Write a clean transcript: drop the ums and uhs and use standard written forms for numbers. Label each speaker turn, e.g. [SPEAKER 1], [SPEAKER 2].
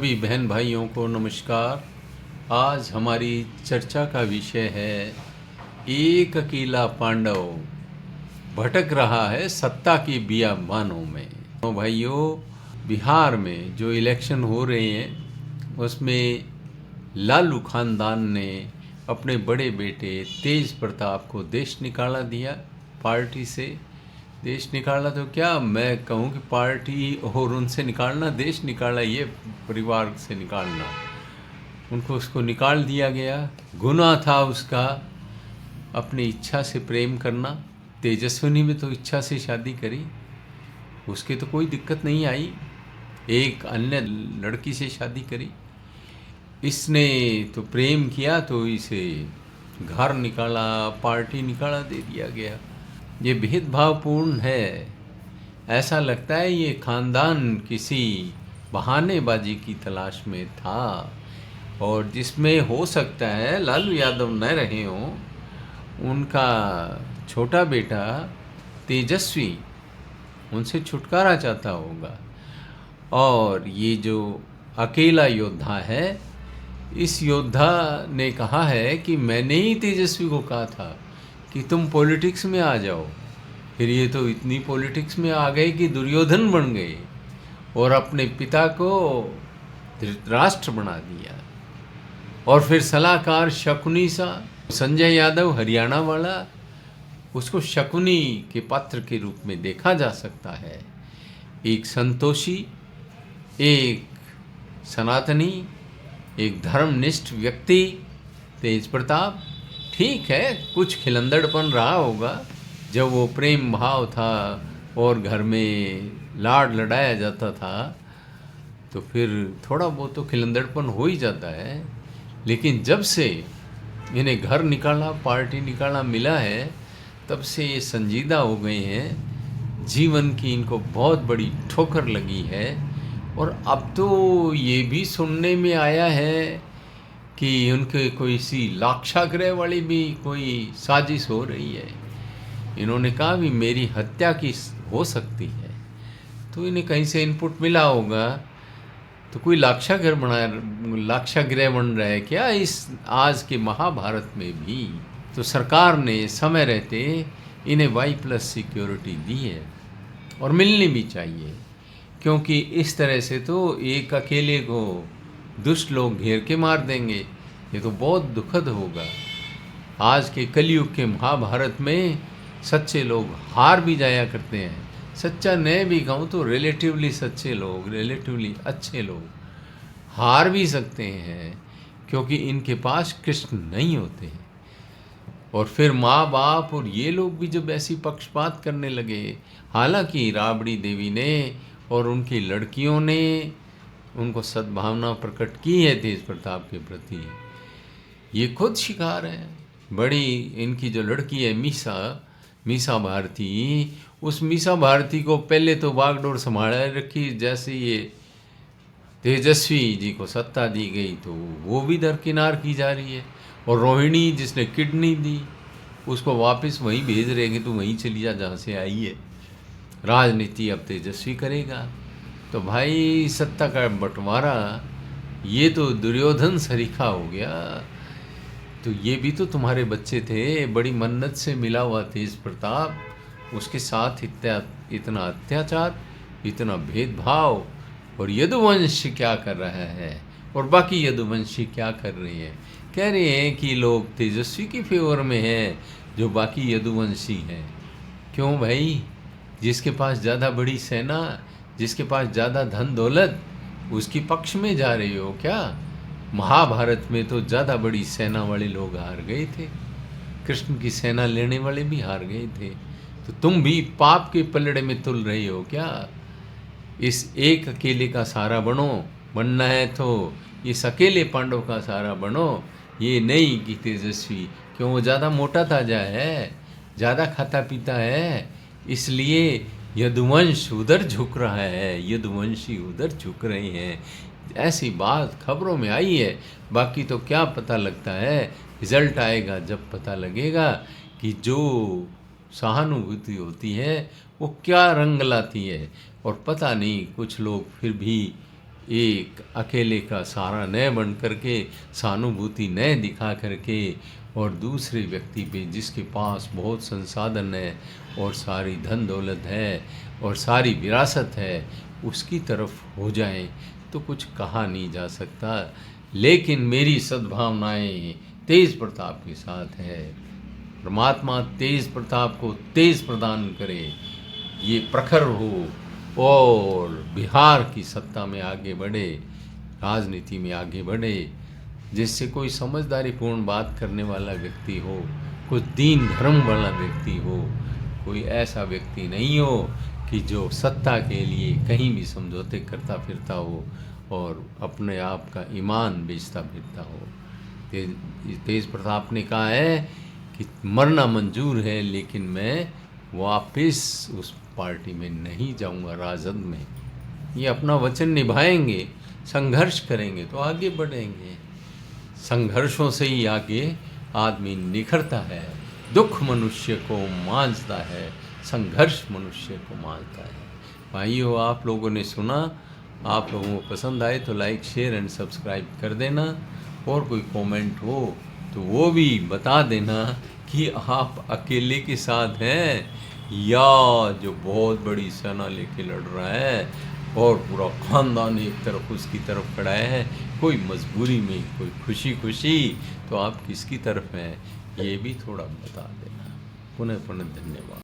[SPEAKER 1] सभी बहन भाइयों को नमस्कार। आज हमारी चर्चा का विषय है एक अकेला पांडव भटक रहा है सत्ता की बियाबानों में। तो भाइयों, बिहार में जो इलेक्शन हो रहे हैं उसमें लालू खानदान ने अपने बड़े बेटे तेज प्रताप को देश निकाला दिया। पार्टी से देश निकाला तो क्या मैं कहूँ कि पार्टी और उनसे निकालना, देश निकाला ये परिवार से निकालना, उनको उसको निकाल दिया गया। गुनाह था उसका अपनी इच्छा से प्रेम करना। तेजस्विनी में तो इच्छा से शादी करी, उसके तो कोई दिक्कत नहीं आई। एक अन्य लड़की से शादी करी, इसने तो प्रेम किया तो इसे घर निकाला, पार्टी निकाला, दे दिया गया। ये भेदभावपूर्ण है। ऐसा लगता है ये खानदान किसी बहानेबाजी की तलाश में था और जिसमें हो सकता है लालू यादव न रहे हों, उनका छोटा बेटा तेजस्वी उनसे छुटकारा चाहता होगा। और ये जो अकेला योद्धा है, इस योद्धा ने कहा है कि मैंने ही तेजस्वी को कहा था कि तुम पॉलिटिक्स में आ जाओ। फिर ये तो इतनी पॉलिटिक्स में आ गए कि दुर्योधन बन गए और अपने पिता को धृतराष्ट्र बना दिया। और फिर सलाहकार शकुनी सा संजय यादव हरियाणा वाला, उसको शकुनी के पात्र के रूप में देखा जा सकता है। एक संतोषी, एक सनातनी, एक धर्मनिष्ठ व्यक्ति तेज प्रताप। ठीक है, कुछ खिलंदड़पन रहा होगा जब वो प्रेम भाव था और घर में लाड लड़ाया जाता था, तो फिर थोड़ा बहुत तो खिलंदड़पन हो ही जाता है। लेकिन जब से इन्हें घर निकाला, पार्टी निकाला मिला है, तब से ये संजीदा हो गए हैं। जीवन की इनको बहुत बड़ी ठोकर लगी है। और अब तो ये भी सुनने में आया है कि उनके कोई सी लाक्षागृह वाली भी कोई साजिश हो रही है। इन्होंने कहा भी मेरी हत्या की हो सकती है, तो इन्हें कहीं से इनपुट मिला होगा। तो कोई लाक्षागृह बन रहा है क्या इस आज के महाभारत में भी? तो सरकार ने समय रहते इन्हें Y+ सिक्योरिटी दी है और मिलनी भी चाहिए, क्योंकि इस तरह से तो एक अकेले को दुष्ट लोग घेर के मार देंगे। ये तो बहुत दुखद होगा। आज के कलयुग के महाभारत में सच्चे लोग हार भी जाया करते हैं। सच्चा नहीं भी कहूँ तो रिलेटिवली सच्चे लोग, रिलेटिवली अच्छे लोग हार भी सकते हैं, क्योंकि इनके पास कृष्ण नहीं होते हैं। और फिर माँ बाप और ये लोग भी जब ऐसी पक्षपात करने लगे, हालांकि राबड़ी देवी ने और उनकी लड़कियों ने उनको सद्भावना प्रकट की है तेज प्रताप के प्रति, ये खुद शिकार है। बड़ी इनकी जो लड़की है मीसा भारती, उस मीसा भारती को पहले तो बागडोर संभाले रखी। जैसे ये तेजस्वी जी को सत्ता दी गई तो वो भी दरकिनार की जा रही है। और रोहिणी जिसने किडनी दी, उसको वापस वहीं भेज रहे हैं कि तू वहीं चली जा जहाँ से आई है। राजनीति अब तेजस्वी करेगा। तो भाई सत्ता का बंटवारा ये तो दुर्योधन सरीखा हो गया। तो ये भी तो तुम्हारे बच्चे थे, बड़ी मन्नत से मिला हुआ तेज प्रताप, उसके साथ इतना अत्याचार, इतना भेदभाव। और यदुवंश क्या कर रहा है और बाकी यदुवंशी क्या कर रहे हैं? कह रहे हैं कि लोग तेजस्वी की फेवर में हैं जो बाकी यदुवंशी हैं। क्यों भाई? जिसके पास ज़्यादा बड़ी सेना, जिसके पास ज़्यादा धन दौलत, उसकी पक्ष में जा रहे हो क्या? महाभारत में तो ज़्यादा बड़ी सेना वाले लोग हार गए थे, कृष्ण की सेना लेने वाले भी हार गए थे। तो तुम भी पाप के पलड़े में तुल रहे हो क्या? इस एक अकेले का सहारा बनना है तो इस अकेले पांडव का सहारा बनो। ये नहीं कि तेजस्वी, क्यों वो ज़्यादा मोटा ताजा है, ज़्यादा खाता पीता है, इसलिए यदुवंश उधर झुक रहा है, यदुवंशी उधर झुक रहे हैं। ऐसी बात खबरों में आई है। बाकी तो क्या पता लगता है, रिजल्ट आएगा जब पता लगेगा कि जो सहानुभूति होती है वो क्या रंग लाती है। और पता नहीं, कुछ लोग फिर भी एक अकेले का सहारा न बन करके, सहानुभूति न दिखा करके, और दूसरे व्यक्ति पे जिसके पास बहुत संसाधन है और सारी धन दौलत है और सारी विरासत है, उसकी तरफ हो जाएं तो कुछ कहा नहीं जा सकता। लेकिन मेरी सद्भावनाएं तेज प्रताप के साथ है। परमात्मा तेज प्रताप को तेज प्रदान करे, ये प्रखर हो और बिहार की सत्ता में आगे बढ़े, राजनीति में आगे बढ़े, जिससे कोई समझदारीपूर्ण बात करने वाला व्यक्ति हो, कुछ दीन धर्म वाला व्यक्ति हो, कोई ऐसा व्यक्ति नहीं हो कि जो सत्ता के लिए कहीं भी समझौते करता फिरता हो और अपने आप का ईमान बेचता फिरता हो। तेज प्रताप ने कहा है कि मरना मंजूर है, लेकिन मैं वापस उस पार्टी में नहीं जाऊंगा, राजद में। ये अपना वचन निभाएंगे, संघर्ष करेंगे तो आगे बढ़ेंगे। संघर्षों से ही आगे आदमी निखरता है। दुख मनुष्य को मांझता है, संघर्ष मनुष्य को मांझता है। भाइयों, आप लोगों ने सुना, आप लोगों को पसंद आए तो लाइक, शेयर एंड सब्सक्राइब कर देना, और कोई कमेंट हो तो वो भी बता देना कि आप अकेले के साथ हैं या जो बहुत बड़ी सेना लेके लड़ रहा है और पूरा खानदान एक तरफ उसकी तरफ खड़ा है, कोई मजबूरी में, कोई खुशी खुशी, तो आप किसकी तरफ हैं ये भी थोड़ा बता देना। पुनः पुनः धन्यवाद।